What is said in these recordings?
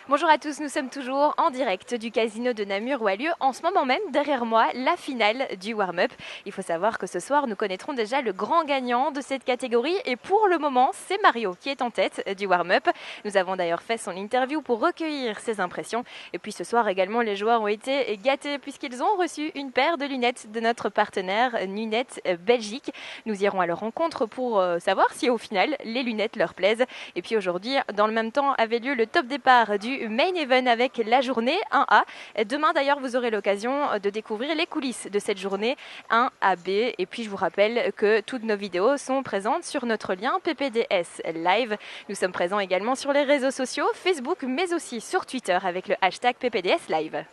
Bonjour à tous, nous sommes toujours en direct du casino de Namur où a lieu en ce moment même derrière moi la finale du warm-up. Il faut savoir que ce soir nous connaîtrons déjà le grand gagnant de cette catégorie et pour le moment c'est Mario qui est en tête du warm-up. Nous avons d'ailleurs fait son interview pour recueillir ses impressions et puis ce soir également les joueurs ont été gâtés puisqu'ils ont reçu une paire de lunettes de notre partenaire Lunettes Belgique. Nous irons à leur rencontre pour savoir si au final les lunettes leur plaisent. Et puis aujourd'hui dans le même temps avait lieu le top départ du main event avec la journée 1A. Demain d'ailleurs vous aurez l'occasion de découvrir les coulisses de cette journée 1AB et puis je vous rappelle que toutes nos vidéos sont présentes sur notre lien PPDS Live. Nous sommes présents également sur les réseaux sociaux, Facebook mais aussi sur Twitter avec le hashtag PPDS Live.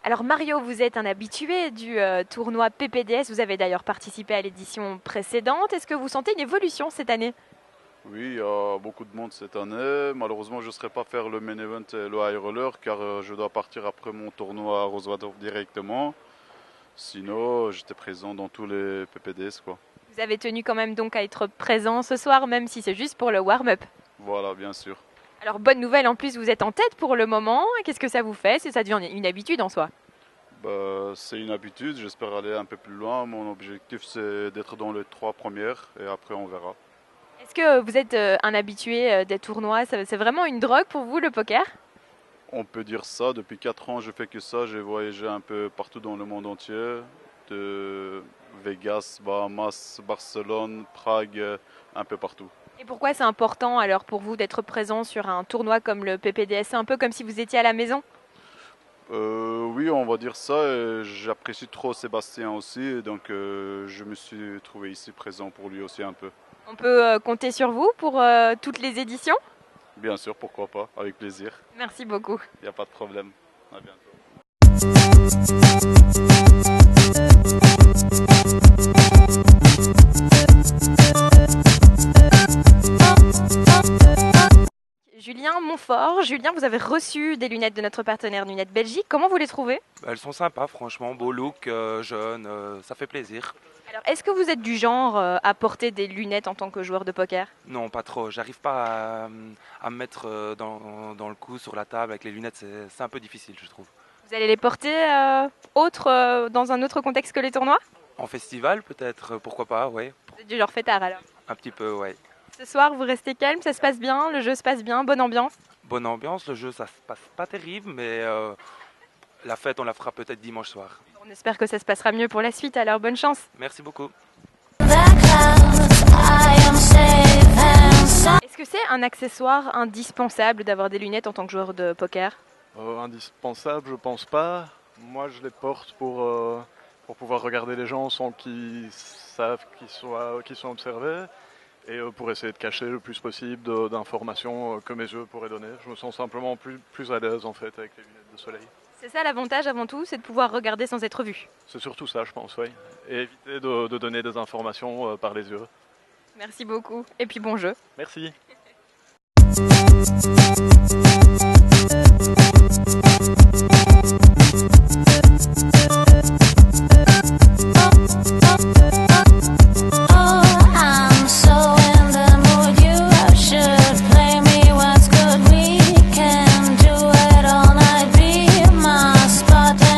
Alors Mario, vous êtes un habitué du tournoi PPDS, vous avez d'ailleurs participé à l'édition précédente. Est-ce que vous sentez une évolution cette année ? Oui, il y a beaucoup de monde cette année. Malheureusement, je ne serai pas faire le main event et le high roller car je dois partir après mon tournoi à Roosevelt directement. Sinon, j'étais présent dans tous les PPDS, quoi. Vous avez tenu quand même donc à être présent ce soir, même si c'est juste pour le warm-up. Voilà, bien sûr. Alors bonne nouvelle, en plus vous êtes en tête pour le moment. Qu'est-ce que ça vous fait ? Ça devient une habitude en soi ? C'est une habitude, j'espère aller un peu plus loin. Mon objectif c'est d'être dans les 3 premières et après on verra. Est-ce que vous êtes un habitué des tournois ? C'est vraiment une drogue pour vous le poker ? On peut dire ça, depuis 4 ans je fais que ça, j'ai voyagé un peu partout dans le monde entier, de Vegas, Bahamas, Barcelone, Prague, un peu partout. Et pourquoi c'est important alors pour vous d'être présent sur un tournoi comme le PPDS ? C'est un peu comme si vous étiez à la maison ? Oui, on va dire ça. J'apprécie trop Sébastien aussi, donc je me suis trouvé ici présent pour lui aussi un peu. On peut compter sur vous pour toutes les éditions ? Bien sûr, pourquoi pas, avec plaisir. Merci beaucoup. Il n'y a pas de problème. À bientôt. Julien Montfort. Julien, vous avez reçu des lunettes de notre partenaire Lunettes Belgique. Comment vous les trouvez ? Elles sont sympas, franchement, beau look, jeune, ça fait plaisir. Alors, est-ce que vous êtes du genre à porter des lunettes en tant que joueur de poker ? Non, pas trop, j'arrive pas à me mettre dans le cou, sur la table, avec les lunettes, c'est un peu difficile, je trouve. Vous allez les porter dans un autre contexte que les tournois ? En festival, peut-être, pourquoi pas, ouais. Vous êtes du genre fêtard alors ? Un petit peu, ouais. Ce soir, vous restez calme, ça se passe bien, le jeu se passe bien, bonne ambiance ? Bonne ambiance, le jeu, ça se passe pas terrible, mais la fête, on la fera peut-être dimanche soir. On espère que ça se passera mieux pour la suite, alors bonne chance. Merci beaucoup. Est-ce que c'est un accessoire indispensable d'avoir des lunettes en tant que joueur de poker ? Indispensable, je pense pas. Moi, je les porte pour pouvoir regarder les gens sans qu'ils savent qu'ils sont observés et pour essayer de cacher le plus possible d'informations que mes yeux pourraient donner. Je me sens simplement plus à l'aise en fait avec les lunettes de soleil. C'est ça l'avantage avant tout, c'est de pouvoir regarder sans être vu. C'est surtout ça, je pense, oui. Et éviter de donner des informations par les yeux. Merci beaucoup. Et puis bon jeu. Merci.